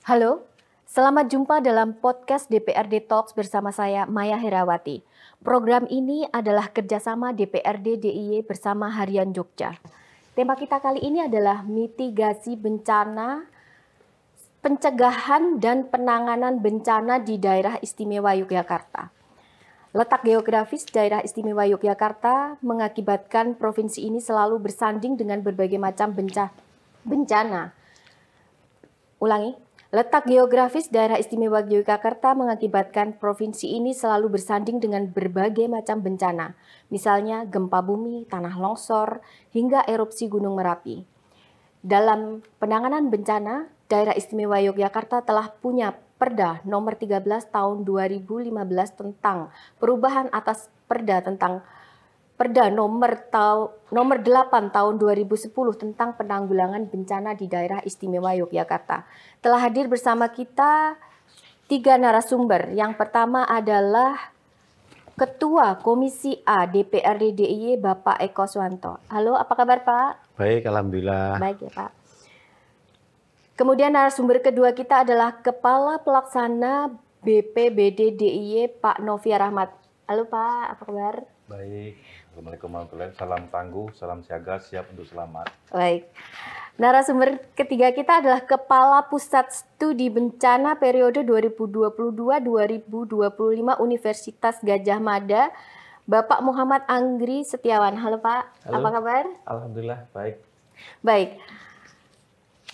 Halo, selamat jumpa dalam podcast DPRD Talks bersama saya Maya Herawati. Program ini adalah kerjasama DPRD DIY bersama Harian Jogja. Tema kita kali ini adalah mitigasi bencana, pencegahan dan penanganan bencana di daerah istimewa Yogyakarta. Letak geografis daerah istimewa Yogyakarta mengakibatkan provinsi ini selalu bersanding dengan berbagai macam bencana. Letak geografis daerah istimewa Yogyakarta mengakibatkan provinsi ini selalu bersanding dengan berbagai macam bencana, misalnya gempa bumi, tanah longsor, hingga erupsi Gunung Merapi. Dalam penanganan bencana, daerah istimewa Yogyakarta telah punya Perda nomor 13 tahun 2015 tentang perubahan atas Perda nomor 8 tahun 2010 tentang penanggulangan bencana di daerah istimewa Yogyakarta. Telah hadir bersama kita 3 narasumber. Yang pertama adalah Ketua Komisi A DPRD DIY Bapak Eko Suwanto. Halo, apa kabar Pak? Baik, alhamdulillah. Baik ya Pak. Kemudian narasumber kedua kita adalah Kepala Pelaksana BPBD DIY Pak Novia Rahmat. Halo Pak, apa kabar? Baik, Assalamualaikum warahmatullahi wabarakatuh. Salam tangguh, salam siaga, siap untuk selamat. Baik. Narasumber ketiga kita adalah Kepala Pusat Studi Bencana periode 2022-2025 Universitas Gadjah Mada, Bapak Muhammad Anggri Setiawan. Halo Pak, Halo. apa kabar? Alhamdulillah, baik. Baik.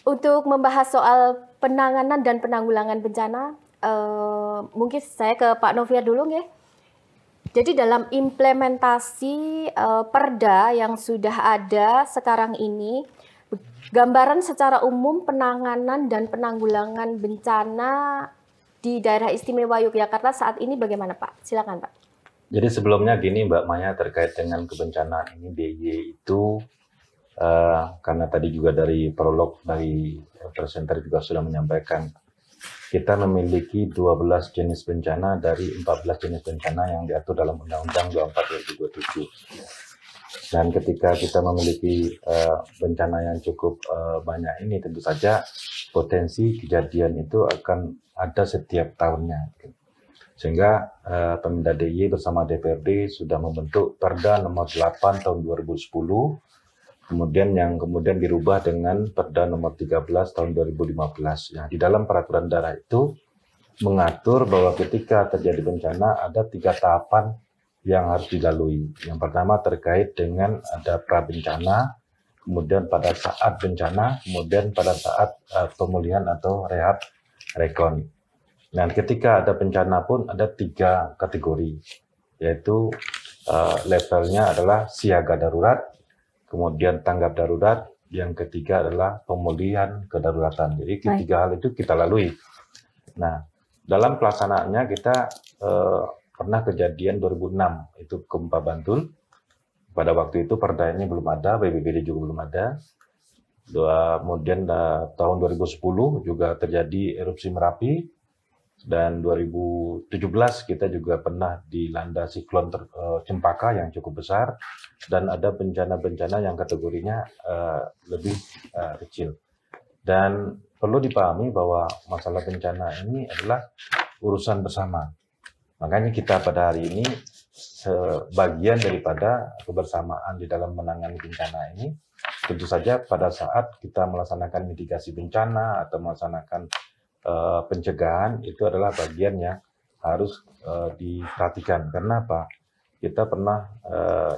Untuk membahas soal penanganan dan penanggulangan bencana, mungkin saya ke Pak Noviar dulu ya. Jadi dalam implementasi Perda yang sudah ada sekarang ini, gambaran secara umum penanganan dan penanggulangan bencana di daerah istimewa Yogyakarta saat ini bagaimana Pak? Silakan Pak. Jadi sebelumnya gini Mbak Maya, terkait dengan kebencanaan ini DIY itu, karena tadi juga dari prolog dari presenter juga sudah menyampaikan, kita memiliki 12 jenis bencana dari 14 jenis bencana yang diatur dalam Undang-Undang 24/2027. Dan ketika kita memiliki bencana yang cukup banyak ini, tentu saja potensi kejadian itu akan ada setiap tahunnya. Sehingga Pemda DIY bersama DPRD sudah membentuk Perda nomor 8 tahun 2010, kemudian dirubah dengan Perda nomor 13 tahun 2015. Nah, di dalam peraturan daerah itu mengatur bahwa ketika terjadi bencana ada 3 tahapan yang harus dilalui. Yang pertama terkait dengan ada prabencana, kemudian pada saat bencana, kemudian pada saat pemulihan atau rehab rekon. Dan ketika ada bencana pun ada 3 kategori, yaitu levelnya adalah siaga darurat, kemudian tanggap darurat, yang ketiga adalah pemulihan kedaruratan. Jadi ketiga hal itu kita lalui. Nah, dalam pelaksanaannya kita pernah kejadian 2006, itu gempa Bantul. Pada waktu itu Perda ini belum ada, BPBD juga belum ada. Kemudian tahun 2010 juga terjadi erupsi Merapi. Dan 2017 kita juga pernah dilanda siklon Cempaka yang cukup besar, dan ada bencana-bencana yang kategorinya lebih kecil. Dan perlu dipahami bahwa masalah bencana ini adalah urusan bersama. Makanya kita pada hari ini sebagian daripada kebersamaan di dalam menangani bencana ini, tentu saja pada saat kita melaksanakan mitigasi bencana atau melaksanakan pencegahan, itu adalah bagian yang harus diperhatikan. Karena apa? Kita pernah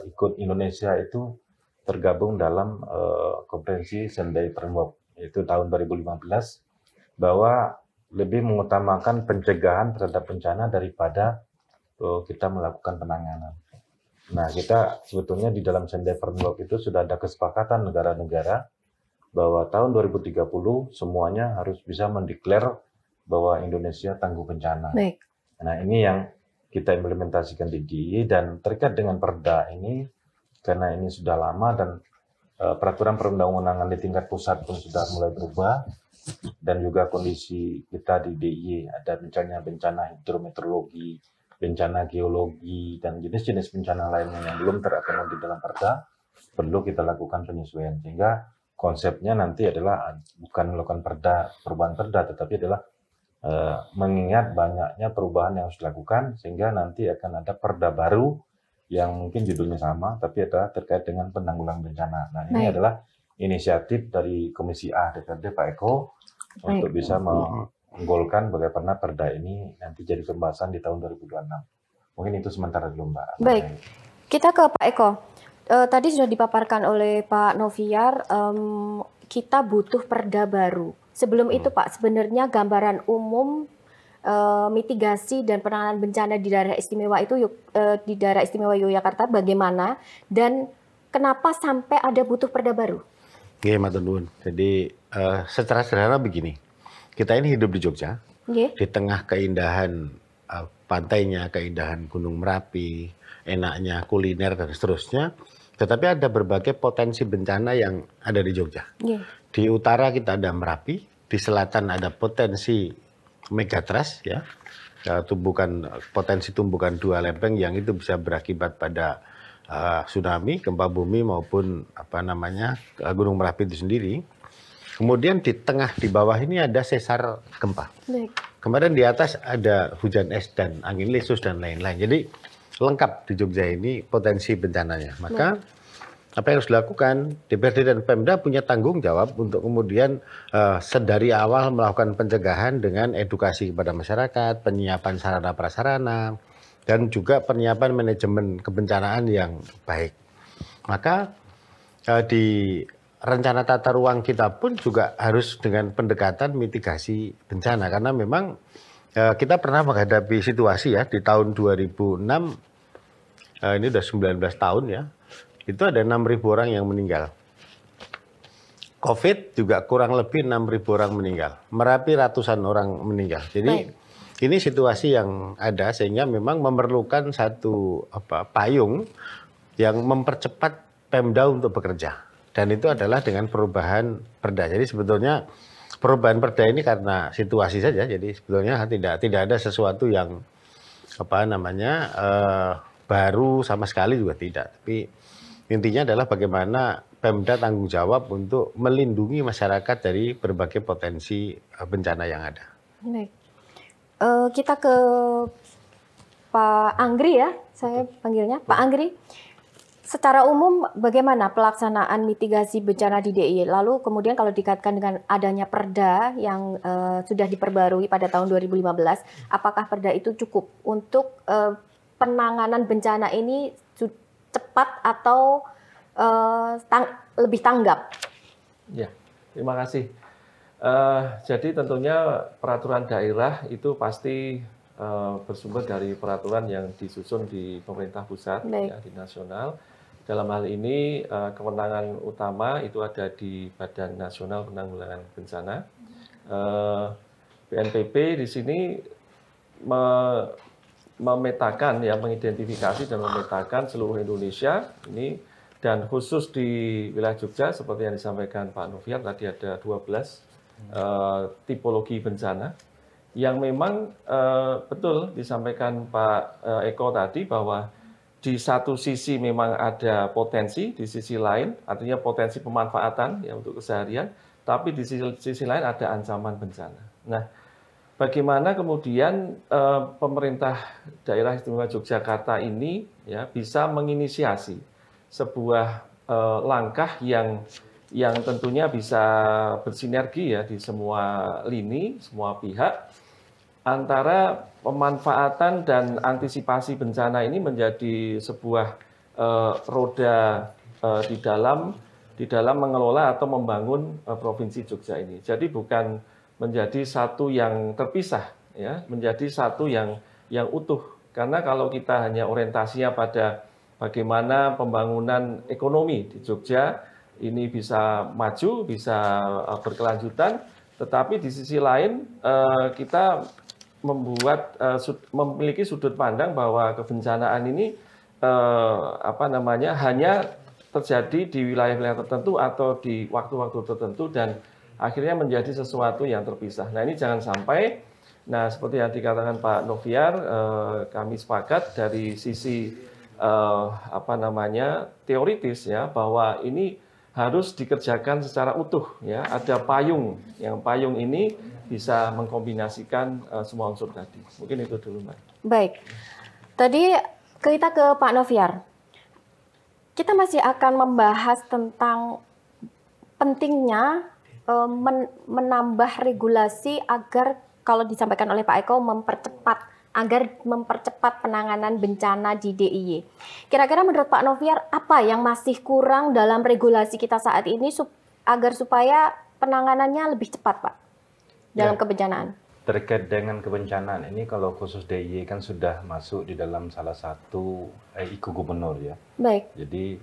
ikut Indonesia itu tergabung dalam konferensi Sendai Framework, yaitu tahun 2015, bahwa lebih mengutamakan pencegahan terhadap bencana daripada kita melakukan penanganan. Nah, kita sebetulnya di dalam Sendai Framework itu sudah ada kesepakatan negara-negara bahwa tahun 2030 semuanya harus bisa mendeklar bahwa Indonesia tangguh bencana. Baik. Nah, ini yang kita implementasikan di DIY, dan terkait dengan Perda ini, karena ini sudah lama dan peraturan perundang-undangan di tingkat pusat pun sudah mulai berubah, dan juga kondisi kita di DIY ada misalnya bencana hidrometeorologi, bencana geologi, dan jenis-jenis bencana lainnya yang belum terakomodir dalam Perda, perlu kita lakukan penyesuaian. Sehingga konsepnya nanti adalah bukan melakukan perubahan perda, tetapi adalah mengingat banyaknya perubahan yang harus dilakukan, sehingga nanti akan ada perda baru yang mungkin judulnya sama, tapi adalah terkait dengan penanggulangan bencana. Nah, ini adalah inisiatif dari Komisi A DPRD Pak Eko untuk bisa menggolkan bagaimana perda ini nanti jadi pembahasan di tahun 2026. Mungkin itu sementara dulu, Mbak. Baik, kita ke Pak Eko. Tadi sudah dipaparkan oleh Pak Noviar, kita butuh perda baru. Sebelum itu Pak, sebenarnya gambaran umum mitigasi dan penanganan bencana di daerah istimewa itu di daerah istimewa Yogyakarta bagaimana dan kenapa sampai ada butuh perda baru? Oke, matur nuwun. Jadi secara sederhana begini, kita ini hidup di Jogja, di tengah keindahan pantainya, keindahan Gunung Merapi, enaknya kuliner dan seterusnya. Tetapi ada berbagai potensi bencana yang ada di Jogja. Di utara kita ada Merapi, di selatan ada potensi megatrust, ya, potensi tumbukan dua lempeng yang itu bisa berakibat pada tsunami, gempa bumi maupun Gunung Merapi itu sendiri. Kemudian di tengah, di bawah ini ada sesar gempa. Kemudian di atas ada hujan es dan angin lesus dan lain-lain. Jadi lengkap di Jogja ini potensi bencananya. Maka apa yang harus dilakukan, DPRD dan Pemda punya tanggung jawab untuk kemudian sedari awal melakukan pencegahan dengan edukasi kepada masyarakat, penyiapan sarana prasarana, dan juga penyiapan manajemen kebencanaan yang baik. Maka di rencana tata ruang kita pun juga harus dengan pendekatan mitigasi bencana. Karena memang kita pernah menghadapi situasi ya, di tahun 2006, ini udah 19 tahun ya, itu ada 6.000 orang yang meninggal. COVID juga kurang lebih 6.000 orang meninggal. Merapi ratusan orang meninggal. Jadi ini situasi yang ada sehingga memang memerlukan satu payung yang mempercepat Pemda untuk bekerja. Dan itu adalah dengan perubahan perda. Jadi sebetulnya perubahan perda ini karena situasi saja. Jadi sebetulnya tidak ada sesuatu yang baru sama sekali juga tidak. Tapi intinya adalah bagaimana Pemda tanggung jawab untuk melindungi masyarakat dari berbagai potensi bencana yang ada. Baik. Kita ke Pak Anggri ya, saya panggilnya. Pak Anggri, secara umum bagaimana pelaksanaan mitigasi bencana di DIY? Lalu kemudian kalau dikaitkan dengan adanya perda yang sudah diperbarui pada tahun 2015, apakah perda itu cukup untuk penanganan bencana ini cepat atau lebih tanggap? Ya, terima kasih. Jadi tentunya peraturan daerah itu pasti bersumber dari peraturan yang disusun di pemerintah pusat, ya, di nasional. Dalam hal ini kewenangan utama itu ada di Badan Nasional Penanggulangan Bencana. BNPB di sini memetakan, ya, mengidentifikasi dan memetakan seluruh Indonesia ini, dan khusus di wilayah Jogja seperti yang disampaikan Pak Noviar tadi ada 12 tipologi bencana yang memang betul disampaikan Pak Eko tadi bahwa di satu sisi memang ada potensi, di sisi lain artinya potensi pemanfaatan ya untuk keseharian, tapi di sisi lain ada ancaman bencana. Nah, bagaimana kemudian pemerintah daerah istimewa Yogyakarta ini ya bisa menginisiasi sebuah langkah yang tentunya bisa bersinergi ya di semua lini, semua pihak, antara pemanfaatan dan antisipasi bencana ini menjadi sebuah roda di dalam mengelola atau membangun Provinsi Jogja ini. Jadi bukan menjadi satu yang terpisah, ya, menjadi satu yang utuh. Karena kalau kita hanya orientasinya pada bagaimana pembangunan ekonomi di Jogja ini bisa maju, bisa berkelanjutan, tetapi di sisi lain kita memiliki sudut pandang bahwa kebencanaan ini hanya terjadi di wilayah-wilayah tertentu atau di waktu-waktu tertentu dan akhirnya menjadi sesuatu yang terpisah. Nah, ini jangan sampai. Nah, seperti yang dikatakan Pak Noviar, kami sepakat dari sisi teoritis ya bahwa ini harus dikerjakan secara utuh ya. Ada payung, yang payung ini bisa mengkombinasikan semua unsur tadi. Mungkin itu dulu, Mbak. Baik. Tadi kita ke Pak Noviar. Kita masih akan membahas tentang pentingnya menambah regulasi agar kalau disampaikan oleh Pak Eko mempercepat penanganan bencana di DIY. Kira-kira menurut Pak Noviar apa yang masih kurang dalam regulasi kita saat ini agar supaya penanganannya lebih cepat, Pak, dalam kebencanaan? Terkait dengan kebencanaan ini, kalau khusus DIY kan sudah masuk di dalam salah satu IKU gubernur ya. Baik. Jadi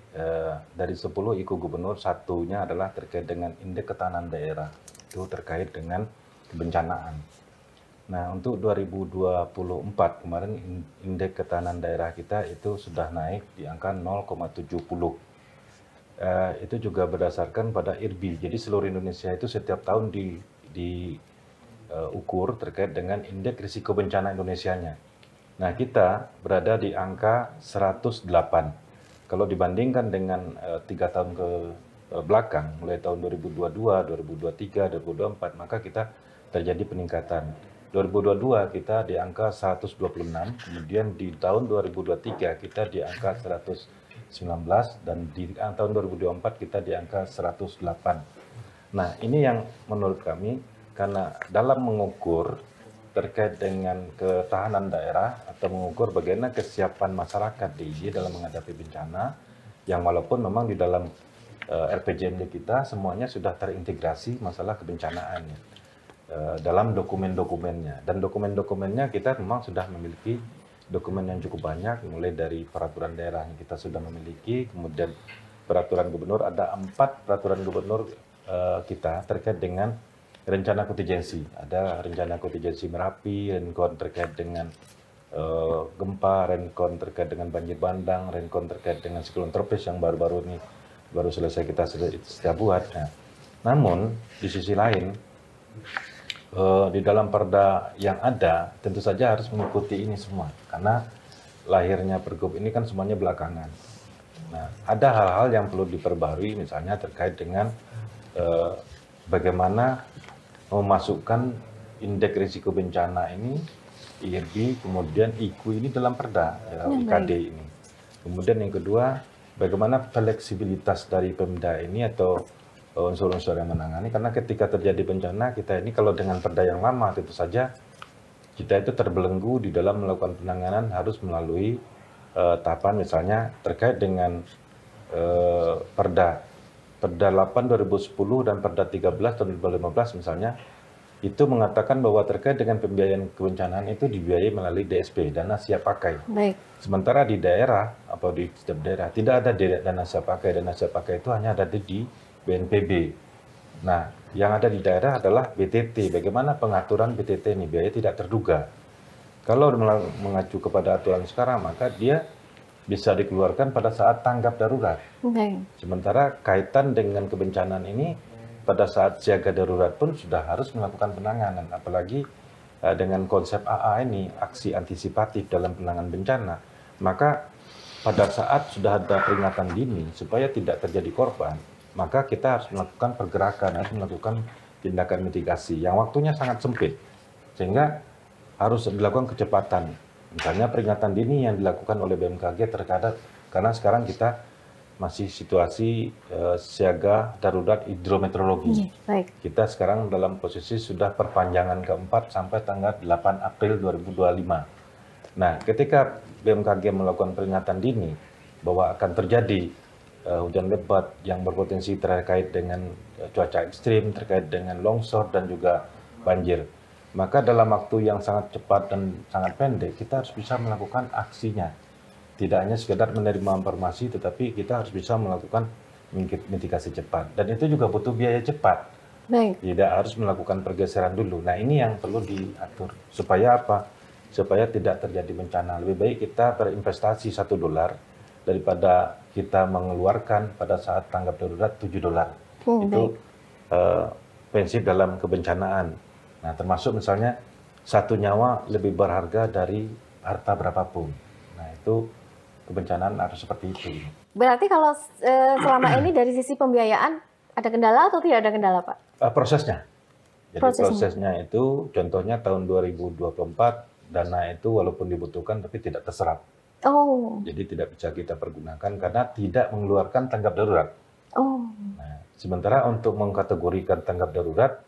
dari 10 IKU gubernur, satunya adalah terkait dengan indeks ketahanan daerah. Itu terkait dengan kebencanaan. Nah, untuk 2024 kemarin indeks ketahanan daerah kita itu sudah naik di angka 0,70. Itu juga berdasarkan pada IRBI. Jadi seluruh Indonesia itu setiap tahun ukur terkait dengan indeks risiko bencana Indonesianya. Nah, kita berada di angka 108. Kalau dibandingkan dengan 3 tahun ke belakang, mulai tahun 2022, 2023, 2024, maka kita terjadi peningkatan. 2022 kita di angka 126, kemudian di tahun 2023 kita di angka 119, dan di tahun 2024 kita di angka 108. Nah, ini yang menurut kami, karena dalam mengukur terkait dengan ketahanan daerah atau mengukur bagaimana kesiapan masyarakat DIY dalam menghadapi bencana, yang walaupun memang di dalam RPJMD kita semuanya sudah terintegrasi masalah kebencanaan dalam dokumen-dokumennya. Dan dokumen-dokumennya kita memang sudah memiliki dokumen yang cukup banyak, mulai dari peraturan daerah yang kita sudah memiliki, kemudian peraturan gubernur, ada 4 peraturan gubernur kita terkait dengan rencana kontingensi. Ada rencana kontingensi Merapi, rencon terkait dengan gempa, rencon terkait dengan banjir bandang, rencon terkait dengan siklon tropis yang baru-baru ini baru selesai kita sudah buat. Nah, namun di sisi lain di dalam perda yang ada tentu saja harus mengikuti ini semua, karena lahirnya Pergub ini kan semuanya belakangan. Nah, ada hal-hal yang perlu diperbarui, misalnya terkait dengan bagaimana memasukkan indeks risiko bencana ini, IRB, kemudian IKU ini dalam perda, IKD ini. Kemudian yang kedua, bagaimana fleksibilitas dari Pemda ini atau unsur-unsur yang menangani, karena ketika terjadi bencana kita ini kalau dengan perda yang lama tentu saja kita itu terbelenggu di dalam melakukan penanganan, harus melalui tahapan misalnya terkait dengan Perda 8 2010 dan Perda 13 tahun 2015 misalnya, itu mengatakan bahwa terkait dengan pembiayaan kebencanaan itu dibiayai melalui DSP, dana siap pakai. Baik. Sementara di daerah atau di setiap daerah tidak ada dana siap pakai. Dana siap pakai itu hanya ada di BNPB. Nah, yang ada di daerah adalah BTT. Bagaimana pengaturan BTT ini? Biaya tidak terduga. Kalau mengacu kepada aturan sekarang, maka dia bisa dikeluarkan pada saat tanggap darurat. Okay. Sementara kaitan dengan kebencanaan ini, pada saat siaga darurat pun sudah harus melakukan penanganan. Apalagi dengan konsep AA ini, aksi antisipatif dalam penanganan bencana. Maka pada saat sudah ada peringatan dini, supaya tidak terjadi korban, maka kita harus melakukan pergerakan, harus melakukan tindakan mitigasi yang waktunya sangat sempit. Sehingga harus dilakukan kecepatan. Misalnya peringatan dini yang dilakukan oleh BMKG terkadang, karena sekarang kita masih situasi siaga darurat hidrometeorologi. Baik. Kita sekarang dalam posisi sudah perpanjangan keempat sampai tanggal 8 April 2025. Nah, ketika BMKG melakukan peringatan dini bahwa akan terjadi hujan lebat yang berpotensi terkait dengan cuaca ekstrim, terkait dengan longsor dan juga banjir, maka dalam waktu yang sangat cepat dan sangat pendek kita harus bisa melakukan aksinya. Tidak hanya sekedar menerima informasi, tetapi kita harus bisa melakukan mitigasi cepat. Dan itu juga butuh biaya cepat. Baik. Tidak harus melakukan pergeseran dulu. Nah, ini yang perlu diatur. Supaya apa? Supaya tidak terjadi bencana. Lebih baik kita berinvestasi $1 daripada kita mengeluarkan pada saat tanggap darurat $7. Itu prinsip dalam kebencanaan. Nah, termasuk misalnya 1 nyawa lebih berharga dari harta berapapun. Nah, itu kebencanaan harus seperti itu. Berarti kalau selama ini dari sisi pembiayaan ada kendala atau tidak ada kendala, Pak? Prosesnya. Jadi prosesnya itu contohnya tahun 2024 dana itu walaupun dibutuhkan tapi tidak terserap. Oh. Jadi tidak bisa kita pergunakan karena tidak mengeluarkan tanggap darurat. Oh. Nah, sementara untuk mengkategorikan tanggap darurat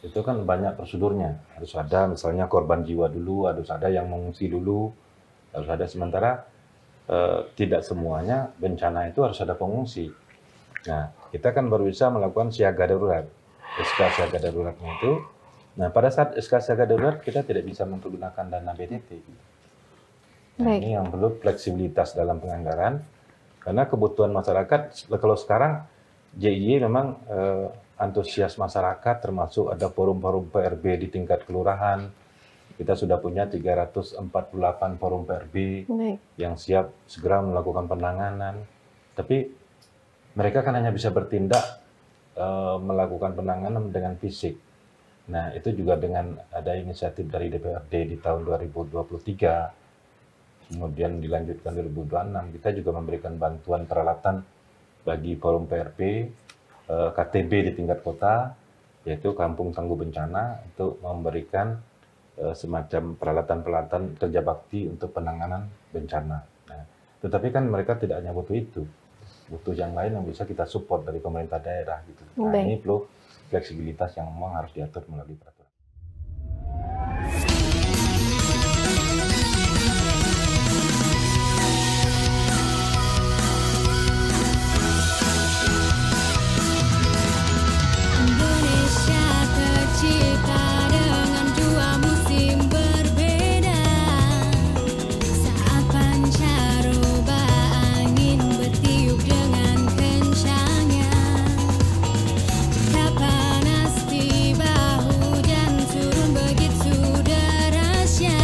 itu kan banyak prosedurnya. Harus ada misalnya korban jiwa dulu, harus ada yang mengungsi dulu, harus ada. Sementara tidak semuanya bencana itu harus ada pengungsi. Nah, kita kan baru bisa melakukan siaga darurat. SK siaga daruratnya itu. Nah, pada saat SK siaga darurat kita tidak bisa menggunakan dana BTT. Nah, ini yang perlu fleksibilitas dalam penganggaran. Karena kebutuhan masyarakat, kalau sekarang JIY memang antusias masyarakat, termasuk ada forum-forum PRB di tingkat kelurahan. Kita sudah punya 348 forum PRB yang siap segera melakukan penanganan. Tapi mereka kan hanya bisa bertindak melakukan penanganan dengan fisik. Nah, itu juga dengan ada inisiatif dari DPRD di tahun 2023, kemudian dilanjutkan 2026, kita juga memberikan bantuan peralatan bagi forum PRB, KTB di tingkat kota, yaitu Kampung Tangguh Bencana, untuk memberikan semacam peralatan-peralatan kerja bakti untuk penanganan bencana. Nah, tetapi kan mereka tidak hanya butuh itu, butuh yang lain yang bisa kita support dari pemerintah daerah gitu. Nah, ini perlu fleksibilitas yang memang harus diatur melalui peraturan. Indonesia tercipta dengan dua musim berbeda. Saat pancaroba angin bertiup dengan kencangnya, jika panas tiba hujan turun begitu derasnya.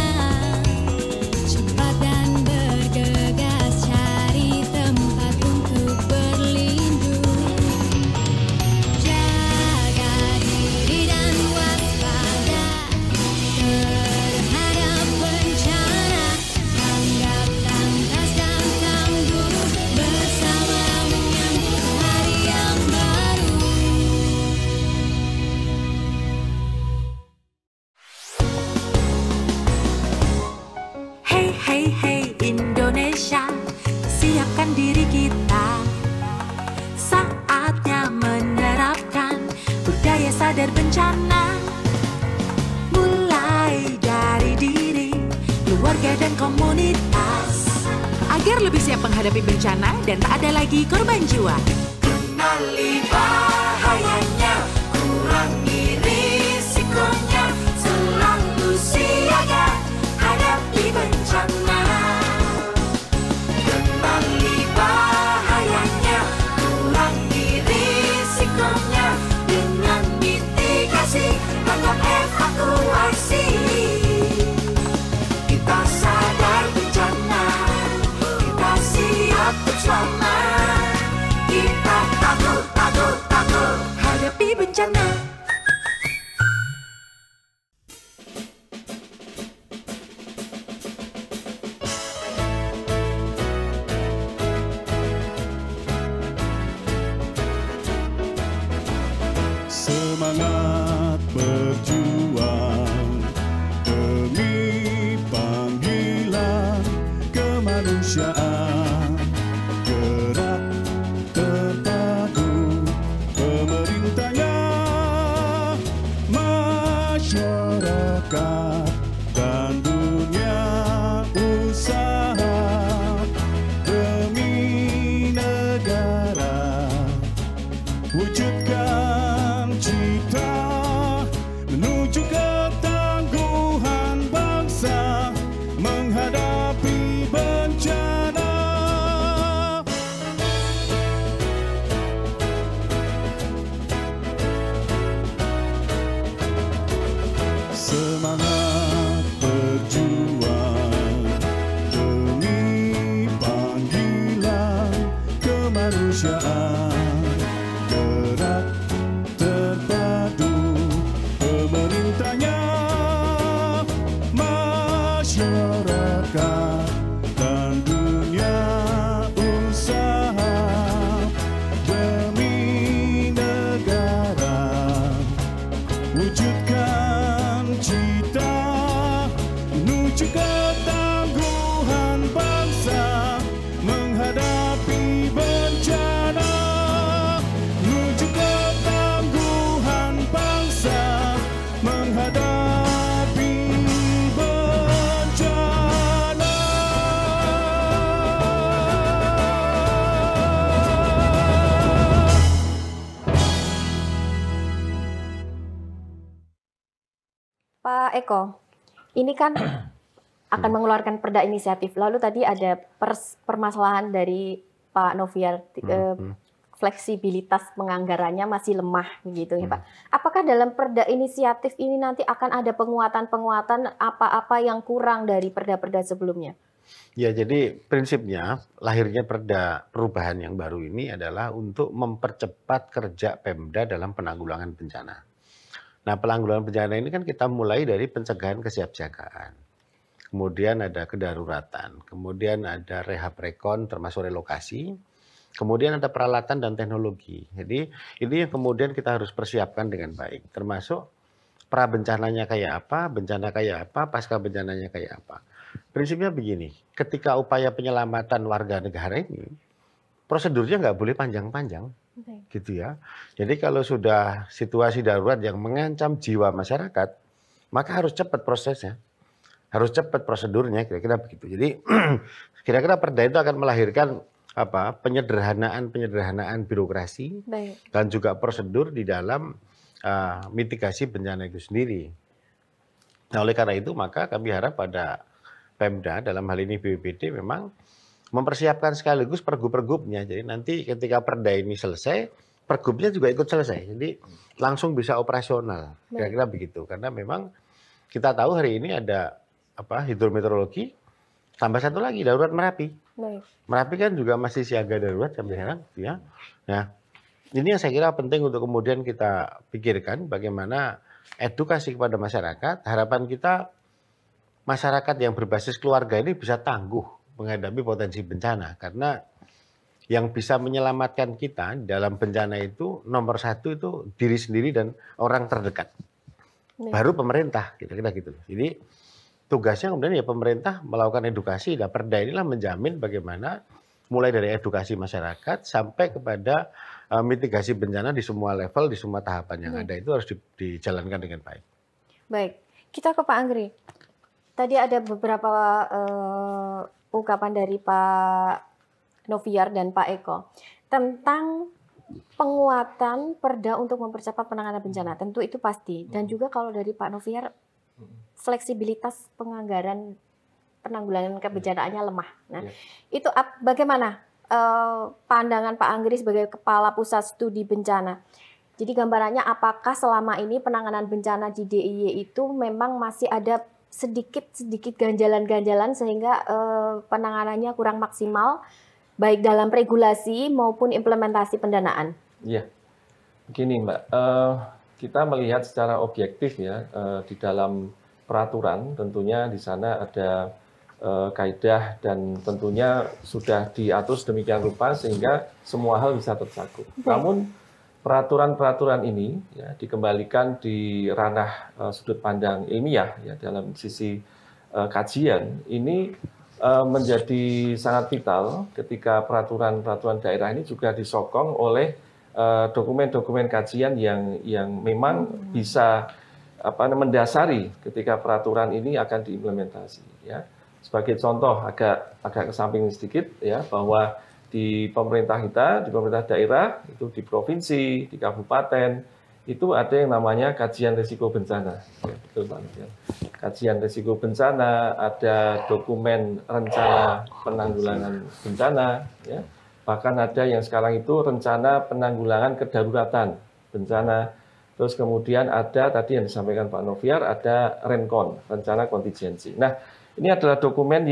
Cepat dan bergegas cari tempat untuk berlindung. Jaga diri dan waspada terhadap bencana. Tanggap lantas dan tangguh bersama menyambut hari yang baru. Hey, hey, hey Indonesia, siapkan diri kita. Saatnya menerapkan budaya sadar bencana. Mulai dari diri, keluarga dan komunitas, agar lebih siap menghadapi bencana dan tak ada lagi korban jiwa. Kenali bahayanya, kurangi risikonya, selalu siaga hadapi bencana. Kenali bahayanya, kurangi risikonya, dengan mitigasi, tanggap evakuasi. Kita sadar bencana, kita siap untuk selamat. Kita tangguh hadapi bencana. Semangat berjuang demi panggilan kemanusiaan, gerak terpadu pemerintahnya, masyarakat dan dunia usaha demi negara. Wujudkan cita menuju ketangguhan bangsa menghadapi bencana. Semangat berjuang demi panggilan kemanusiaan, gerak terpadu pemerintahnya, masyarakat dan dunia usaha Pak Eko, ini kan akan mengeluarkan perda inisiatif. Lalu tadi ada permasalahan dari Pak Noviar, fleksibilitas penganggarannya masih lemah begitu ya Pak. Apakah dalam perda inisiatif ini nanti akan ada penguatan-penguatan apa-apa yang kurang dari perda-perda sebelumnya? Ya, jadi prinsipnya lahirnya perda perubahan yang baru ini adalah untuk mempercepat kerja Pemda dalam penanggulangan bencana. Nah, penanggulangan bencana ini kan kita mulai dari pencegahan kesiapsiagaan. Kemudian ada kedaruratan, kemudian ada rehab rekon termasuk relokasi, kemudian ada peralatan dan teknologi. Jadi ini yang kemudian kita harus persiapkan dengan baik, termasuk pra bencananya kayak apa, bencana kayak apa, pasca bencananya kayak apa. Prinsipnya begini, ketika upaya penyelamatan warga negara ini, prosedurnya nggak boleh panjang-panjang, gitu ya. Jadi kalau sudah situasi darurat yang mengancam jiwa masyarakat, maka harus cepat prosesnya. Harus cepat prosedurnya, kira-kira begitu. Jadi kira-kira perda itu akan melahirkan apa? Penyederhanaan birokrasi. Baik. Dan juga prosedur di dalam mitigasi bencana itu sendiri. Nah, oleh karena itu maka kami harap pada Pemda dalam hal ini BPBD memang mempersiapkan sekaligus pergub-pergubnya. Jadi nanti ketika perda ini selesai, pergubnya juga ikut selesai. Jadi langsung bisa operasional. Kira-kira begitu. Karena memang kita tahu hari ini ada hidrometeorologi, tambah satu lagi darurat Merapi. Baik. Merapi kan juga masih siaga darurat sampai sekarang, ya. Nah, ini yang saya kira penting untuk kemudian kita pikirkan bagaimana edukasi kepada masyarakat. Harapan kita masyarakat yang berbasis keluarga ini bisa tangguh menghadapi potensi bencana, karena yang bisa menyelamatkan kita dalam bencana itu nomor satu itu diri sendiri dan orang terdekat. Baru pemerintah, kira-kira gitu. Jadi tugasnya kemudian ya pemerintah melakukan edukasi. Nah, perda inilah menjamin bagaimana mulai dari edukasi masyarakat sampai kepada mitigasi bencana di semua level, di semua tahapan yang ada itu harus dijalankan dengan baik. Baik, kita ke Pak Anggri. Tadi ada beberapa ungkapan dari Pak Noviar dan Pak Eko tentang penguatan perda untuk mempercepat penanganan bencana. Tentu itu pasti. Dan juga kalau dari Pak Noviar, fleksibilitas penganggaran penanggulangan kebencanaannya lemah. Nah, itu bagaimana pandangan Pak Anggri sebagai Kepala Pusat Studi Bencana? Jadi gambarannya apakah selama ini penanganan bencana di DIY itu memang masih ada sedikit ganjalan-ganjalan sehingga penanganannya kurang maksimal baik dalam regulasi maupun implementasi pendanaan? Iya, begini Mbak, kita melihat secara objektif ya di dalam peraturan tentunya di sana ada kaidah dan tentunya sudah diatur sedemikian rupa sehingga semua hal bisa tercakup. Namun peraturan-peraturan ini ya, dikembalikan di ranah sudut pandang ilmiah ya, dalam sisi kajian ini menjadi sangat vital ketika peraturan-peraturan daerah ini juga disokong oleh dokumen-dokumen kajian yang memang bisa mendasari ketika peraturan ini akan diimplementasi ya. Sebagai contoh agak ke samping sedikit ya, bahwa di pemerintah kita, di pemerintah daerah itu di provinsi, di kabupaten itu ada yang namanya kajian risiko bencana. Ya, betul Pak. Kajian risiko bencana, ada dokumen rencana penanggulangan bencana ya. Bahkan ada yang sekarang itu rencana penanggulangan kedaruratan bencana. Terus kemudian ada tadi yang disampaikan Pak Noviar, ada Renkon, rencana kontingensi. Nah, ini adalah dokumen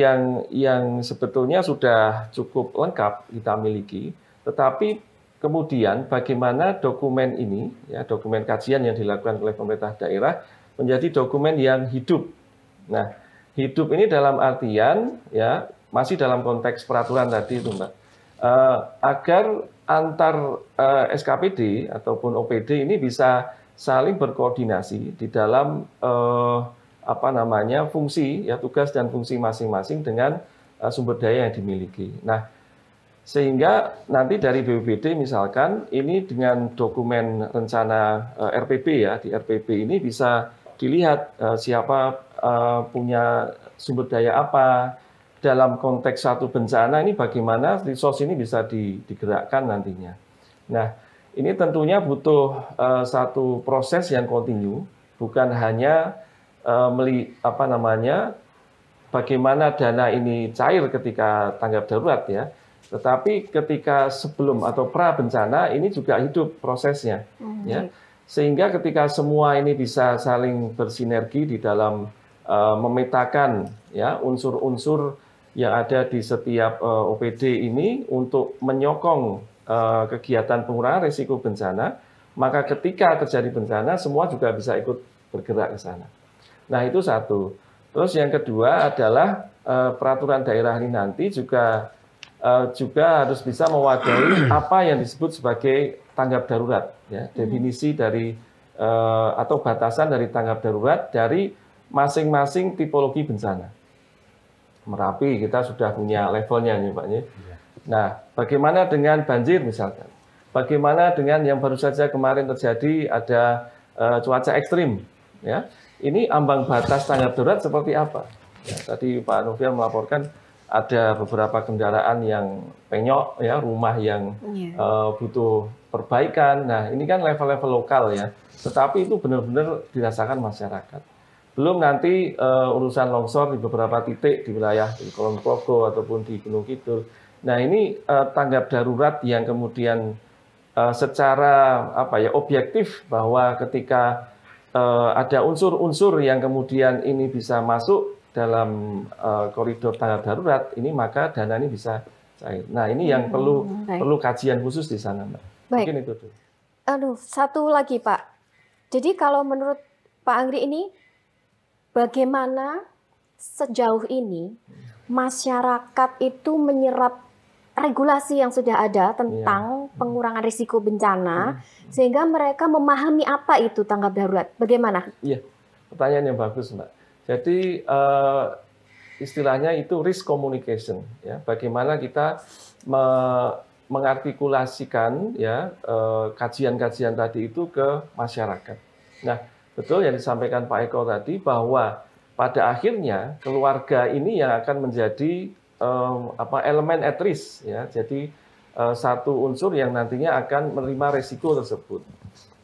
yang sebetulnya sudah cukup lengkap kita miliki, tetapi kemudian bagaimana dokumen ini, ya, dokumen kajian yang dilakukan oleh pemerintah daerah menjadi dokumen yang hidup. Nah, hidup ini dalam artian ya masih dalam konteks peraturan tadi itu Mbak. Agar antar SKPD ataupun OPD ini bisa saling berkoordinasi di dalam fungsi ya, tugas dan fungsi masing-masing dengan sumber daya yang dimiliki. Nah, sehingga nanti dari BPBD misalkan ini dengan dokumen rencana RPB ya, di RPB ini bisa dilihat siapa punya sumber daya apa. Dalam konteks satu bencana ini bagaimana resource ini bisa digerakkan nantinya. Nah, ini tentunya butuh satu proses yang kontinu, bukan hanya bagaimana dana ini cair ketika tanggap darurat ya. Tetapi ketika sebelum atau pra bencana ini juga hidup prosesnya, ya. Sehingga ketika semua ini bisa saling bersinergi di dalam memetakan ya unsur-unsur yang ada di setiap OPD ini untuk menyokong kegiatan pengurangan risiko bencana, maka ketika terjadi bencana semua juga bisa ikut bergerak ke sana. Nah itu satu. Terus yang kedua adalah peraturan daerah ini nanti juga harus bisa mewadahi apa yang disebut sebagai tanggap darurat, ya, definisi dari atau batasan dari tanggap darurat dari masing-masing tipologi bencana. Merapi kita sudah punya levelnya nih Pak. Nah, bagaimana dengan banjir misalkan? Bagaimana dengan yang baru saja kemarin terjadi ada cuaca ekstrim, ya? Ini ambang batas tanggap darurat seperti apa? Ya, tadi Pak Novian melaporkan ada beberapa kendaraan yang penyok, ya, rumah yang butuh perbaikan. Nah, ini kan level-level lokal ya. Tetapi itu benar-benar dirasakan masyarakat. Belum nanti urusan longsor di beberapa titik di wilayah di Kulon Progo ataupun di Gunung Kidul. Nah, ini tanggap darurat yang kemudian secara objektif bahwa ketika ada unsur-unsur yang kemudian ini bisa masuk dalam koridor tanggap darurat ini, maka dana ini bisa cair. Nah, ini yang perlu kajian khusus di sana, Mbak. Baik. Mungkin itu tuh. Satu lagi Pak. Jadi kalau menurut Pak Anggri ini, bagaimana sejauh ini masyarakat itu menyerap regulasi yang sudah ada tentang pengurangan risiko bencana, sehingga mereka memahami apa itu tanggap darurat? Bagaimana? Iya, pertanyaan yang bagus, Mbak. Jadi istilahnya itu risk communication, ya. Bagaimana kita mengartikulasikan ya kajian-kajian tadi itu ke masyarakat. Nah, betul yang disampaikan Pak Eko tadi bahwa pada akhirnya keluarga ini yang akan menjadi elemen at risk, ya. Jadi satu unsur yang nantinya akan menerima risiko tersebut.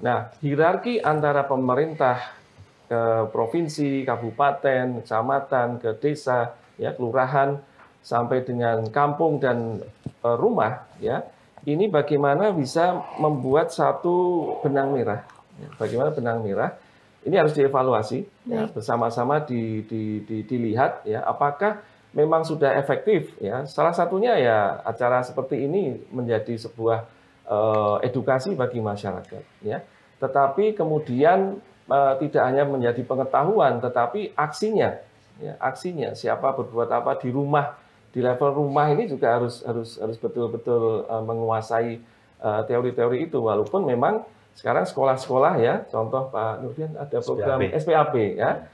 Nah, hierarki antara pemerintah ke provinsi, kabupaten, kecamatan, ke desa, ya, kelurahan, sampai dengan kampung dan rumah, ya. Ini bagaimana bisa membuat satu benang merah. Ya, bagaimana benang merah? Ini harus dievaluasi, ya, bersama-sama dilihat, ya, apakah memang sudah efektif, ya. Salah satunya ya acara seperti ini menjadi sebuah edukasi bagi masyarakat, ya. Tetapi kemudian tidak hanya menjadi pengetahuan, tetapi aksinya, ya, aksinya siapa berbuat apa di rumah, di level rumah ini juga harus betul-betul menguasai teori-teori itu. Walaupun memang sekarang sekolah-sekolah, ya, contoh Pak Nurdian ada program SPAP, ya,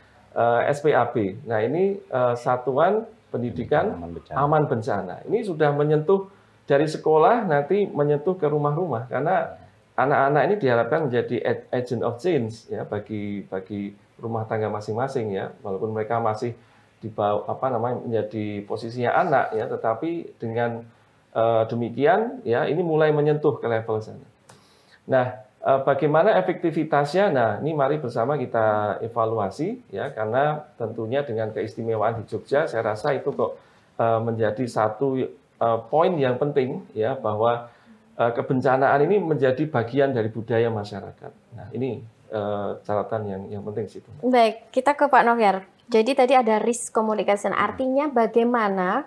SPAP. Nah ini Satuan Pendidikan Aman Bencana. Ini sudah menyentuh dari sekolah nanti menyentuh ke rumah-rumah, karena anak-anak ini diharapkan menjadi agent of change, ya, bagi rumah tangga masing-masing, ya, walaupun mereka masih di bawah menjadi posisinya anak, ya, tetapi dengan demikian, ya, ini mulai menyentuh ke level sana. Nah, bagaimana efektivitasnya? Nah, ini mari bersama kita evaluasi, ya, karena tentunya dengan keistimewaan di Jogja, saya rasa itu kok menjadi satu poin yang penting, ya, bahwa kebencanaan ini menjadi bagian dari budaya masyarakat. Nah, ini catatan yang penting sih. Baik, kita ke Pak Novian. Jadi tadi ada risk communication, artinya bagaimana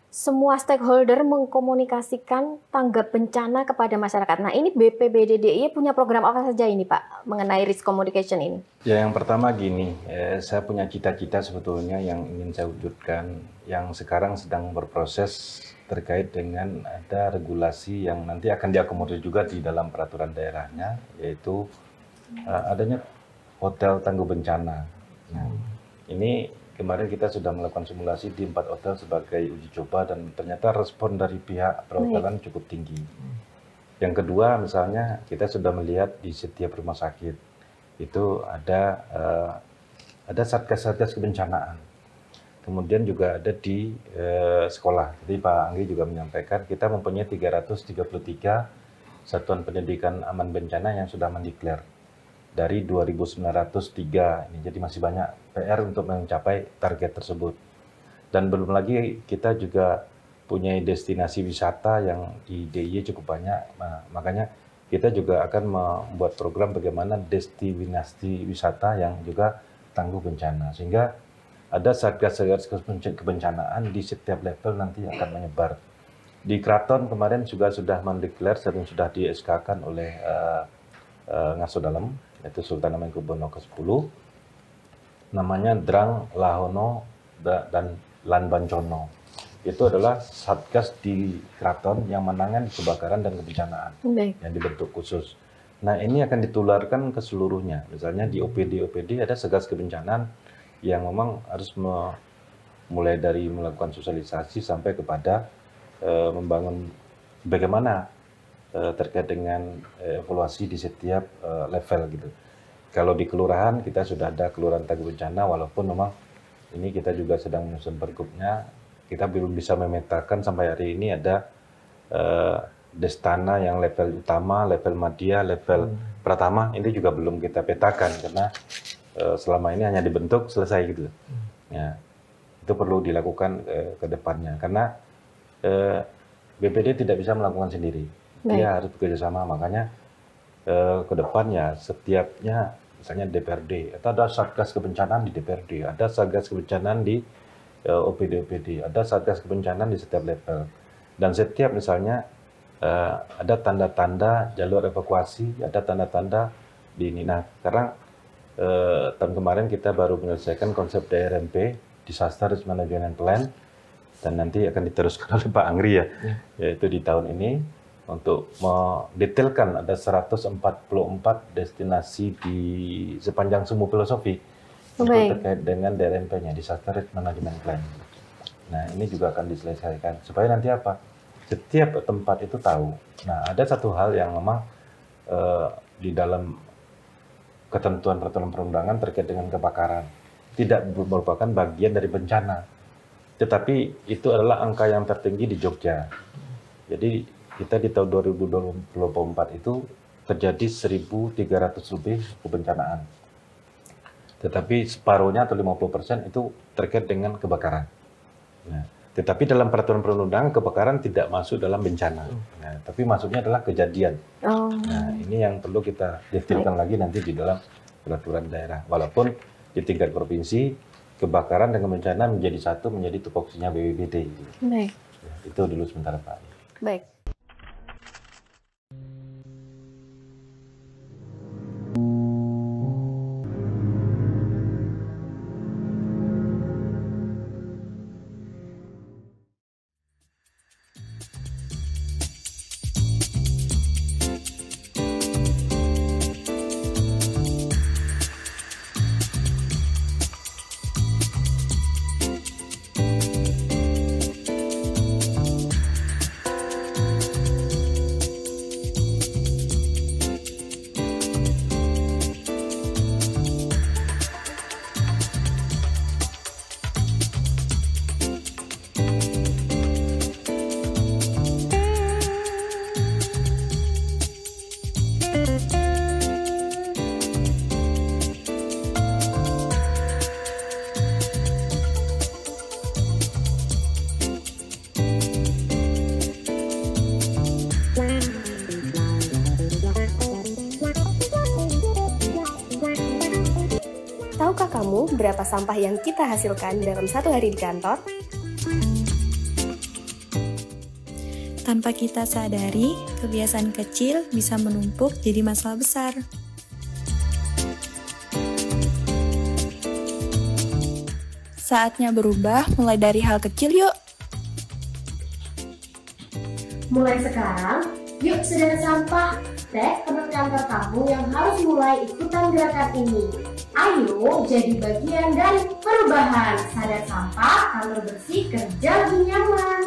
semua stakeholder mengkomunikasikan tanggap bencana kepada masyarakat. Nah, ini BPBD DIY punya program apa saja ini Pak mengenai risk communication ini? Ya, yang pertama gini, saya punya cita-cita sebetulnya yang ingin saya wujudkan, yang sekarang sedang berproses terkait dengan ada regulasi yang nanti akan diakomodir juga di dalam peraturan daerahnya, yaitu adanya hotel tangguh bencana. Nah, ini kemarin kita sudah melakukan simulasi di 4 hotel sebagai uji coba dan ternyata respon dari pihak perhotelan cukup tinggi. Yang kedua, misalnya kita sudah melihat di setiap rumah sakit itu ada satgas-satgas kebencanaan. Kemudian juga ada di sekolah. Jadi Pak Anggi juga menyampaikan kita mempunyai 333 satuan pendidikan aman bencana yang sudah mendeklar. dari 2.903 ini. Jadi masih banyak PR untuk mencapai target tersebut. Dan belum lagi kita juga punya destinasi wisata yang di DIY cukup banyak. Nah, makanya kita juga akan membuat program bagaimana destinasi wisata yang juga tangguh bencana. Sehingga ada satgas-satgas kebencanaan di setiap level nanti akan menyebar. Di Keraton kemarin juga sudah mendeklar dan sudah di SK-kan oleh Ngaso Dalem, yaitu Sultan Hamengkubuwono ke-10, namanya Drang Lahono dan Lan Bancono. Itu adalah satgas di keraton yang menangani kebakaran dan kebencanaan yang dibentuk khusus. Nah, ini akan ditularkan ke seluruhnya. Misalnya di OPD ada satgas kebencanaan yang memang harus mulai dari melakukan sosialisasi sampai kepada membangun bagaimana terkait dengan evaluasi di setiap level gitu. Kalau di kelurahan kita sudah ada kelurahan tangguh bencana, walaupun memang ini kita juga sedang menyusun pergubnya, kita belum bisa memetakan sampai hari ini ada destana yang level utama, level madya, level pratama, ini juga belum kita petakan karena selama ini hanya dibentuk selesai gitu. Ya, itu perlu dilakukan ke depannya karena BPD tidak bisa melakukan sendiri. Dia harus bekerja sama, makanya ke depannya setiapnya misalnya DPRD, atau ada satgas kebencanaan di DPRD, ada satgas kebencanaan di OPD, ada satgas kebencanaan di setiap level. Dan setiap misalnya ada tanda-tanda jalur evakuasi, ada tanda-tanda di ini. Nah, sekarang tahun kemarin kita baru menyelesaikan konsep DRMP, Disaster Risk Management Plan, dan nanti akan diteruskan oleh Pak Angri ya, yaitu di tahun ini untuk mendetailkan ada 144 destinasi di sepanjang Sumbu Filosofi itu terkait dengan DRMP-nya, Disaster Risk Management Plan. Nah, ini juga akan diselesaikan supaya nanti apa? Setiap tempat itu tahu. Nah, ada satu hal yang memang di dalam ketentuan peraturan perundangan terkait dengan kebakaran tidak merupakan bagian dari bencana, tetapi itu adalah angka yang tertinggi di Jogja. Jadi kita di tahun 2024 itu terjadi 1.300 lebih kebencanaan. Tetapi separuhnya atau 50% itu terkait dengan kebakaran. Nah, tetapi dalam peraturan perundang-undangan kebakaran tidak masuk dalam bencana. Nah, tapi masuknya adalah kejadian. Nah, ini yang perlu kita detailkan lagi nanti di dalam peraturan daerah. Walaupun di tingkat provinsi kebakaran dan bencana menjadi satu, menjadi tupoksinya BPBD. Baik. Ya, itu dulu sementara Pak. Baik. Tahukah kamu berapa sampah yang kita hasilkan dalam satu hari di kantor? Tanpa kita sadari, kebiasaan kecil bisa menumpuk jadi masalah besar. Saatnya berubah mulai dari hal kecil yuk. Mulai sekarang, yuk sedang sampah. Tag teman kantor kamu yang harus mulai ikutan gerakan ini. Ayo jadi bagian dari perubahan. Sadar sampah, kantor bersih, kerja lebih nyaman.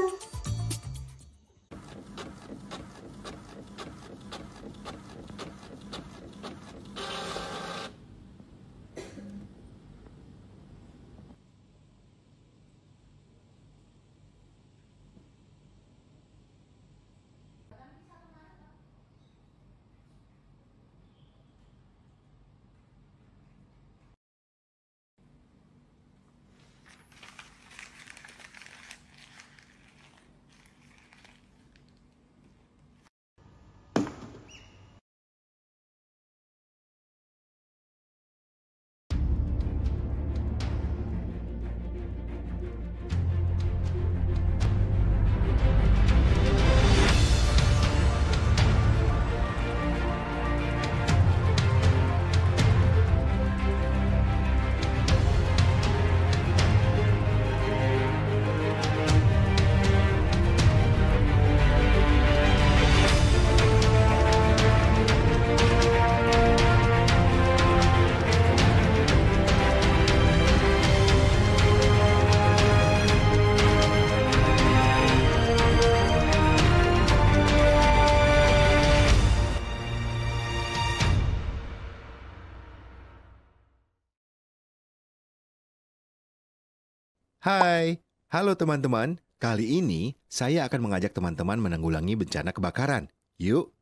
Hai, halo teman-teman. Kali ini saya akan mengajak teman-teman menanggulangi bencana kebakaran. Yuk!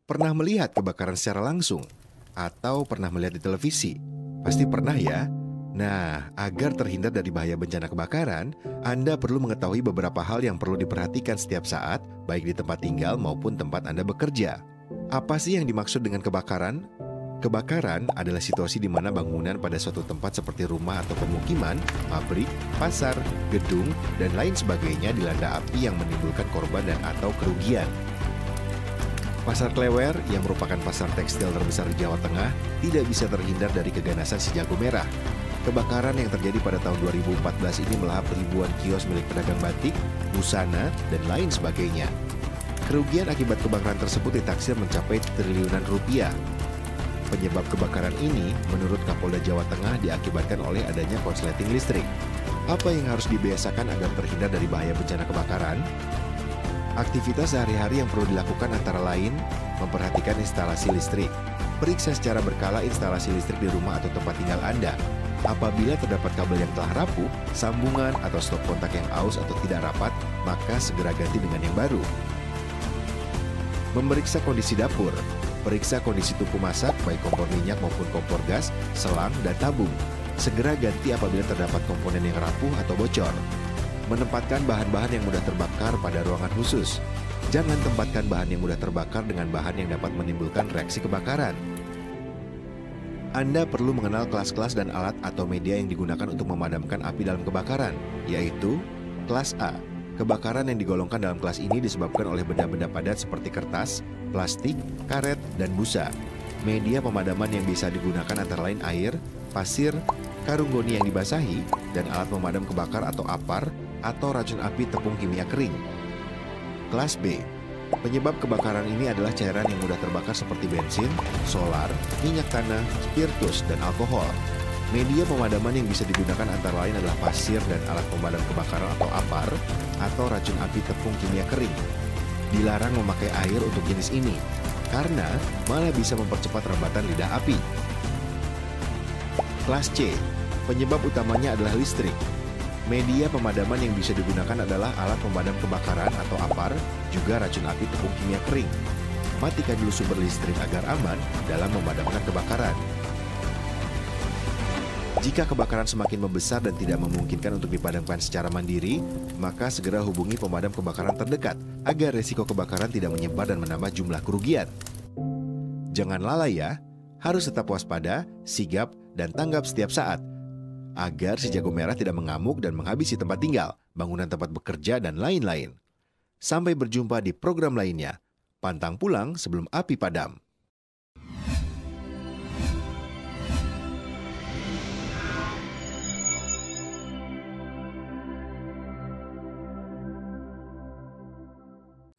Pernah melihat kebakaran secara langsung? Atau pernah melihat di televisi? Pasti pernah ya? Nah, agar terhindar dari bahaya bencana kebakaran, Anda perlu mengetahui beberapa hal yang perlu diperhatikan setiap saat, baik di tempat tinggal maupun tempat Anda bekerja. Apa sih yang dimaksud dengan kebakaran? Kebakaran adalah situasi di mana bangunan pada suatu tempat seperti rumah atau pemukiman, pabrik, pasar, gedung, dan lain sebagainya dilanda api yang menimbulkan korban dan atau kerugian. Pasar Klewer yang merupakan pasar tekstil terbesar di Jawa Tengah tidak bisa terhindar dari keganasan si jago merah. Kebakaran yang terjadi pada tahun 2014 ini melahap ribuan kios milik pedagang batik, busana, dan lain sebagainya. Kerugian akibat kebakaran tersebut ditaksir mencapai triliunan rupiah. Penyebab kebakaran ini, menurut Kapolda Jawa Tengah, diakibatkan oleh adanya korsleting listrik. Apa yang harus dibiasakan agar terhindar dari bahaya bencana kebakaran? Aktivitas sehari-hari yang perlu dilakukan antara lain, memperhatikan instalasi listrik. Periksa secara berkala instalasi listrik di rumah atau tempat tinggal Anda. Apabila terdapat kabel yang telah rapuh, sambungan atau stop kontak yang aus atau tidak rapat, maka segera ganti dengan yang baru. Memeriksa kondisi dapur. Periksa kondisi tungku masak, baik kompor minyak maupun kompor gas, selang, dan tabung. Segera ganti apabila terdapat komponen yang rapuh atau bocor. Menempatkan bahan-bahan yang mudah terbakar pada ruangan khusus. Jangan tempatkan bahan yang mudah terbakar dengan bahan yang dapat menimbulkan reaksi kebakaran. Anda perlu mengenal kelas-kelas dan alat atau media yang digunakan untuk memadamkan api dalam kebakaran, yaitu kelas A. Kebakaran yang digolongkan dalam kelas ini disebabkan oleh benda-benda padat seperti kertas, plastik, karet, dan busa. Media pemadaman yang bisa digunakan antara lain air, pasir, karung goni yang dibasahi, dan alat pemadam kebakar atau apar, atau racun api tepung kimia kering. Kelas B. Penyebab kebakaran ini adalah cairan yang mudah terbakar seperti bensin, solar, minyak tanah, spiritus, dan alkohol. Media pemadaman yang bisa digunakan antara lain adalah pasir dan alat pemadam kebakaran atau apar, atau racun api tepung kimia kering. Dilarang memakai air untuk jenis ini, karena malah bisa mempercepat rembatan lidah api. Kelas C. Penyebab utamanya adalah listrik. Media pemadaman yang bisa digunakan adalah alat pemadam kebakaran atau apar, juga racun api tepung kimia kering. Matikan dulu sumber listrik agar aman dalam memadamkan kebakaran. Jika kebakaran semakin membesar dan tidak memungkinkan untuk dipadamkan secara mandiri, maka segera hubungi pemadam kebakaran terdekat agar resiko kebakaran tidak menyebar dan menambah jumlah kerugian. Jangan lalai ya, harus tetap waspada, sigap, dan tanggap setiap saat, agar si jago merah tidak mengamuk dan menghabisi tempat tinggal, bangunan tempat bekerja, dan lain-lain. Sampai berjumpa di program lainnya. Pantang pulang sebelum api padam.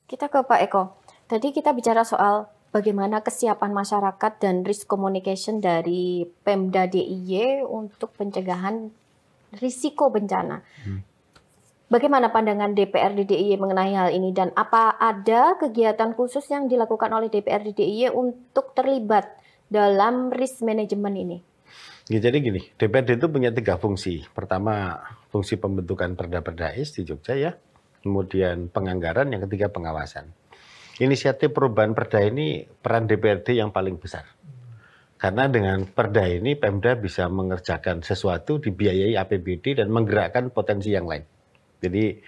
Kita ke Pak Eko. Tadi kita bicara soal bagaimana kesiapan masyarakat dan risk communication dari Pemda DIY untuk pencegahan risiko bencana. Bagaimana pandangan DPRD DIY mengenai hal ini dan apa ada kegiatan khusus yang dilakukan oleh DPRD DIY untuk terlibat dalam risk management ini? Ya, jadi gini, DPRD itu punya 3 fungsi. Pertama, fungsi pembentukan Perda-Perdais di Jogja ya. Kemudian penganggaran, yang ketiga pengawasan. Inisiatif perubahan perda ini peran DPRD yang paling besar. Karena dengan perda ini Pemda bisa mengerjakan sesuatu dibiayai APBD dan menggerakkan potensi yang lain. Jadi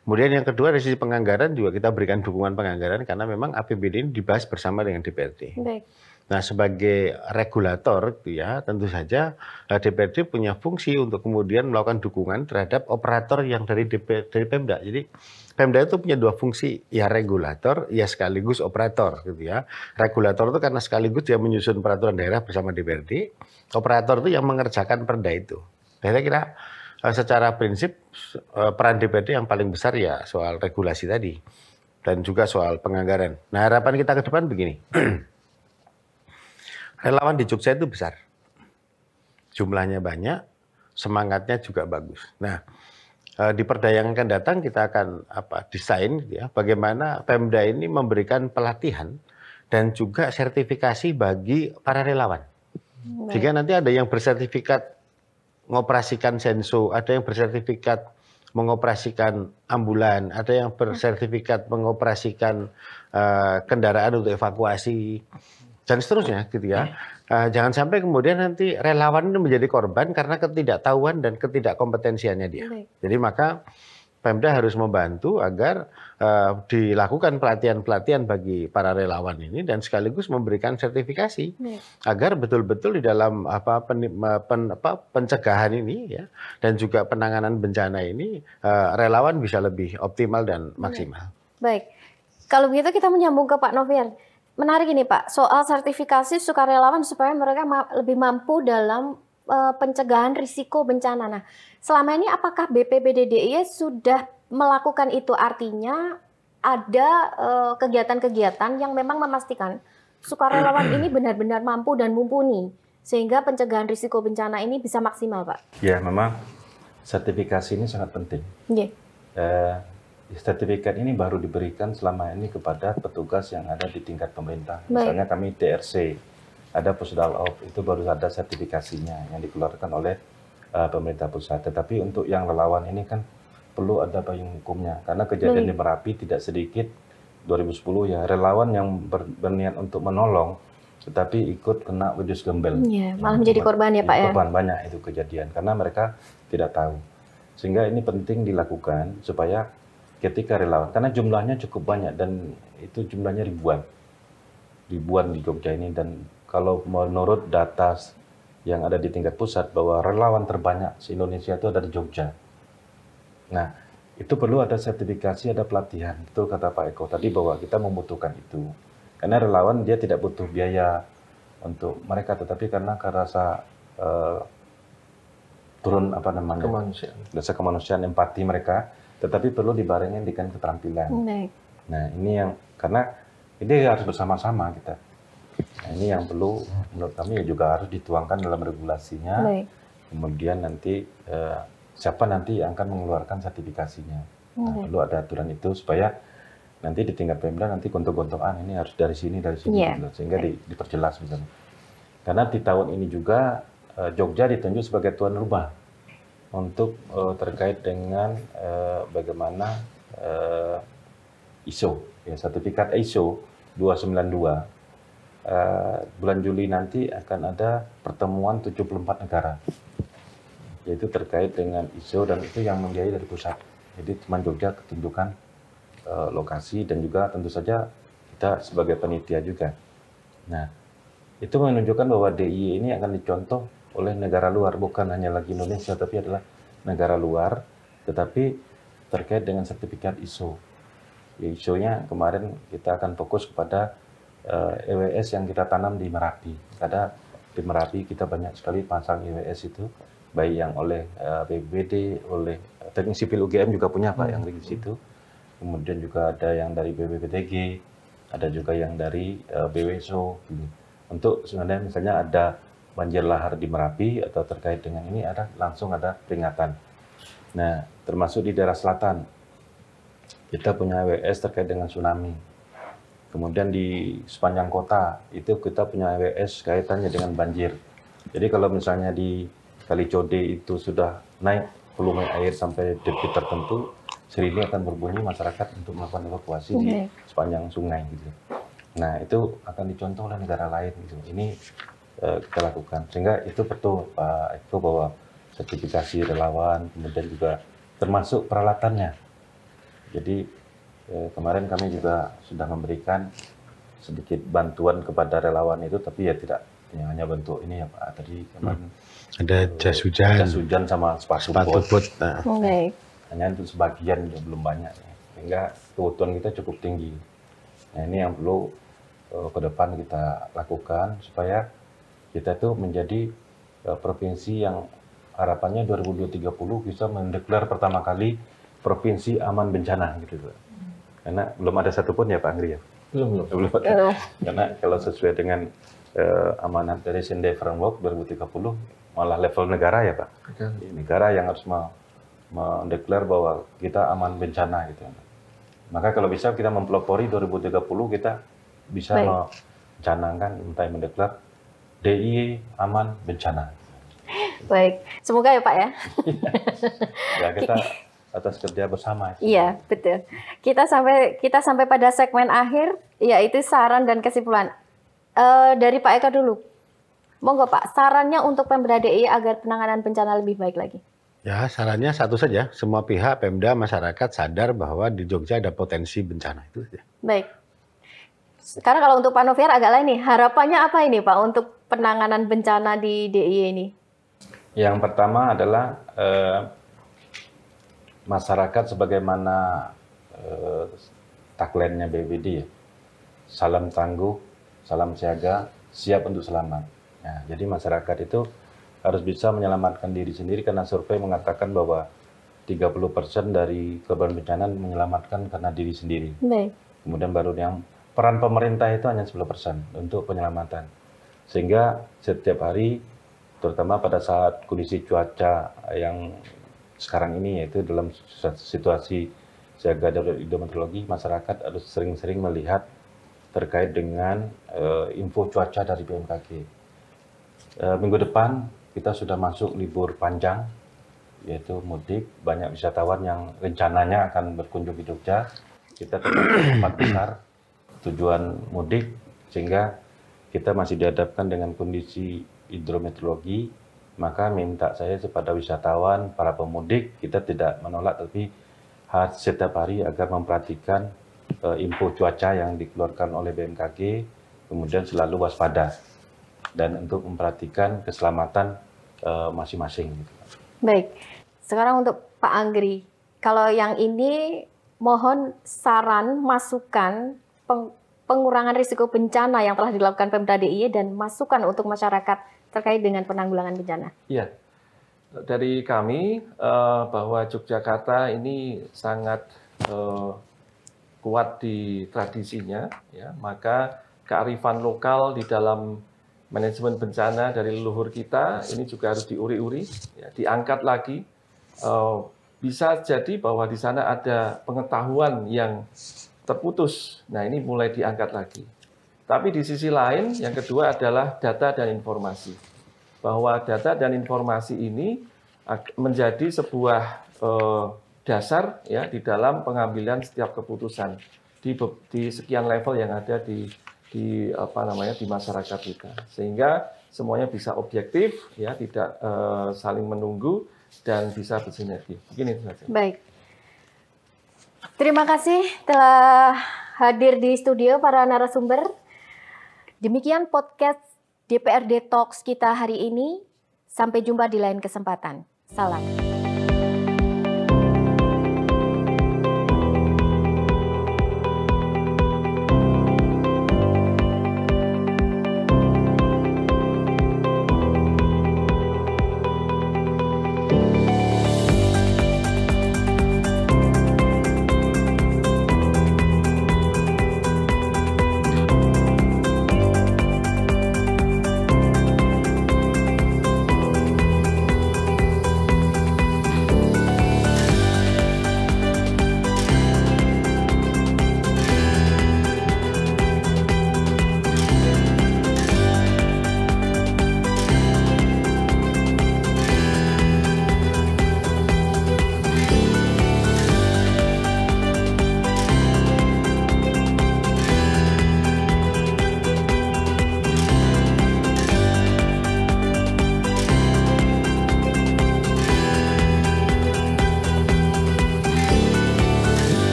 kemudian yang kedua dari sisi penganggaran juga kita berikan dukungan penganggaran karena memang APBD ini dibahas bersama dengan DPRD. Baik. Nah, sebagai regulator gitu ya, tentu saja DPRD punya fungsi untuk kemudian melakukan dukungan terhadap operator yang dari Pemda. Jadi Pemda itu punya 2 fungsi, ya regulator, ya sekaligus operator gitu ya. Regulator itu karena sekaligus dia menyusun peraturan daerah bersama DPRD, operator itu yang mengerjakan perda itu. Saya kira secara prinsip peran DPRD yang paling besar ya soal regulasi tadi dan juga soal penganggaran. Nah, harapan kita ke depan begini. Relawan di Jogja itu besar, jumlahnya banyak, semangatnya juga bagus. Nah, di perda yang akan datang kita akan desain ya, bagaimana Pemda ini memberikan pelatihan dan juga sertifikasi bagi para relawan. Jika nanti ada yang bersertifikat mengoperasikan senso, ada yang bersertifikat mengoperasikan ambulan, ada yang bersertifikat mengoperasikan kendaraan untuk evakuasi, dan seterusnya gitu ya. Jangan sampai kemudian nanti relawan ini menjadi korban karena ketidaktahuan dan ketidakkompetensiannya dia. Jadi maka Pemda harus membantu agar dilakukan pelatihan-pelatihan bagi para relawan ini dan sekaligus memberikan sertifikasi agar betul-betul di dalam pencegahan ini ya dan juga penanganan bencana ini relawan bisa lebih optimal dan maksimal. Baik, kalau begitu kita menyambung ke Pak Novian. Menarik ini Pak, soal sertifikasi sukarelawan supaya mereka lebih mampu dalam pencegahan risiko bencana. Nah, selama ini apakah BPBD DIY sudah melakukan itu? Artinya ada kegiatan-kegiatan yang memang memastikan sukarelawan ini benar-benar mampu dan mumpuni sehingga pencegahan risiko bencana ini bisa maksimal, Pak? Ya, memang sertifikasi ini sangat penting. Sertifikat ini baru diberikan selama ini kepada petugas yang ada di tingkat pemerintah. Misalnya kami DRC, ada Pusdalop, itu baru ada sertifikasinya yang dikeluarkan oleh pemerintah pusat. Tetapi untuk yang relawan ini kan perlu ada payung hukumnya. Karena kejadian di Merapi tidak sedikit, 2010 ya, relawan yang berniat untuk menolong, tetapi ikut kena wedus gembel. Malah menjadi korban ya Pak ya? Korban, banyak itu kejadian, karena mereka tidak tahu. Sehingga ini penting dilakukan supaya ketika relawan, karena jumlahnya cukup banyak dan itu jumlahnya ribuan di Jogja ini, dan kalau menurut data yang ada di tingkat pusat bahwa relawan terbanyak se-Indonesia itu ada di Jogja. Nah, itu perlu ada sertifikasi, ada pelatihan. Betul kata Pak Eko tadi bahwa kita membutuhkan itu. Karena relawan dia tidak butuh biaya untuk mereka, tetapi karena rasa turun rasa kemanusiaan, empati mereka, tetapi perlu dibarengin dengan keterampilan. Nah, ini yang karena ini harus bersama-sama kita. Nah, ini yang perlu menurut kami juga harus dituangkan dalam regulasinya. Kemudian nanti siapa nanti yang akan mengeluarkan sertifikasinya. Nah, perlu ada aturan itu supaya nanti di tingkat Pemda nanti gontok-gontokan ini harus dari sini gitu, sehingga diperjelas gitu. Karena di tahun ini juga Jogja ditunjuk sebagai tuan rumah untuk terkait dengan bagaimana ISO, ya, sertifikat ISO 292. Bulan Juli nanti akan ada pertemuan 74 negara, yaitu terkait dengan ISO, dan itu yang membiayai dari pusat. Jadi teman Jogja ketunjukan lokasi dan juga tentu saja kita sebagai panitia juga. Nah, itu menunjukkan bahwa DIY ini akan dicontoh oleh negara luar, bukan hanya lagi Indonesia, tapi adalah negara luar, tetapi terkait dengan sertifikat ISO. Ya, ISO-nya kemarin kita akan fokus kepada EWS yang kita tanam di Merapi. Karena di Merapi kita banyak sekali pasang EWS itu, baik yang oleh BPBD, oleh Teknik Sipil UGM juga punya Pak yang di situ. Kemudian juga ada yang dari BPPTG, ada juga yang dari BWSO. Untuk sebenarnya misalnya ada banjir lahar di Merapi atau terkait dengan ini langsung ada peringatan. Nah, termasuk di daerah selatan kita punya EWS terkait dengan tsunami. Kemudian di sepanjang kota itu kita punya EWS kaitannya dengan banjir. Jadi kalau misalnya di Kali Code itu sudah naik volume air sampai debit tertentu, sirine akan berbunyi masyarakat untuk melakukan evakuasi di sepanjang sungai gitu. Nah, itu akan dicontoh oleh negara lain gitu. Ini kita lakukan. Sehingga itu betul Pak Eko bahwa sertifikasi relawan, kemudian juga termasuk peralatannya. Jadi kemarin kami juga sudah memberikan sedikit bantuan kepada relawan itu, tapi ya tidak hanya bentuk ini ya Pak. Tadi kemarin ada jas hujan sama sepatu bot. Nah. Hanya untuk sebagian, belum banyak. Ya. Sehingga kebutuhan kita cukup tinggi. Nah, ini yang perlu ke depan kita lakukan supaya kita tuh menjadi provinsi yang harapannya 2030 bisa mendeklar pertama kali provinsi aman bencana gitu. Karena belum ada satupun ya Pak Angri ya? Belum ada. Karena kalau sesuai dengan amanat dari Sendai Framework 2030 malah level negara ya Pak? Negara yang harus mendeklar bahwa kita aman bencana gitu. Maka kalau bisa kita mempelopori 2030 kita bisa mencanangkan, entah mendeklar DIY aman bencana. Baik, semoga ya Pak ya. Ya kita atas kerja bersama. Iya, betul. Kita sampai pada segmen akhir, yaitu saran dan kesimpulan. Dari Pak Eka dulu. Monggo Pak, sarannya untuk Pemda DIY agar penanganan bencana lebih baik lagi. Ya, sarannya satu saja, semua pihak, Pemda, masyarakat sadar bahwa di Jogja ada potensi bencana itu saja. Baik. Sekarang kalau untuk Pak Noviar agak lain nih, harapannya apa ini Pak untuk penanganan bencana di DIY ini? Yang pertama adalah masyarakat sebagaimana tagline-nya BPBD ya. Salam tangguh, salam siaga, siap untuk selamat. Ya, jadi masyarakat itu harus bisa menyelamatkan diri sendiri karena survei mengatakan bahwa 30% dari korban bencana menyelamatkan karena diri sendiri. Baik. Kemudian baru yang peran pemerintah itu hanya 10% untuk penyelamatan. Sehingga setiap hari, terutama pada saat kondisi cuaca yang sekarang ini, yaitu dalam situasi siaga darurat hidrometeorologi, masyarakat harus sering-sering melihat terkait dengan info cuaca dari BMKG. Minggu depan kita sudah masuk libur panjang, yaitu mudik. Banyak wisatawan yang rencananya akan berkunjung di Jogja. Kita termasuk tempat besar tujuan mudik, sehingga kita masih dihadapkan dengan kondisi hidrometeorologi. Maka minta saya kepada wisatawan, para pemudik, kita tidak menolak, tapi setiap hari agar memperhatikan info cuaca yang dikeluarkan oleh BMKG, kemudian selalu waspada dan untuk memperhatikan keselamatan masing-masing. Baik, sekarang untuk Pak Anggri, kalau yang ini mohon saran, masukan, pengurangan risiko bencana yang telah dilakukan Pemda DIY dan masukan untuk masyarakat terkait dengan penanggulangan bencana. Iya, dari kami bahwa Yogyakarta ini sangat kuat di tradisinya, ya, maka kearifan lokal di dalam manajemen bencana dari leluhur kita ini juga harus diuri-uri, ya, diangkat lagi. Bisa jadi bahwa di sana ada pengetahuan yang terputus. Nah, ini mulai diangkat lagi. Tapi di sisi lain, yang kedua adalah data dan informasi. Bahwa data dan informasi ini menjadi sebuah dasar ya di dalam pengambilan setiap keputusan di sekian level yang ada di masyarakat kita, sehingga semuanya bisa objektif, ya, tidak saling menunggu dan bisa bersinergi. Begini saja. Baik, terima kasih telah hadir di studio para narasumber. Demikian podcast DPRD Talks kita hari ini. Sampai jumpa di lain kesempatan. Salam.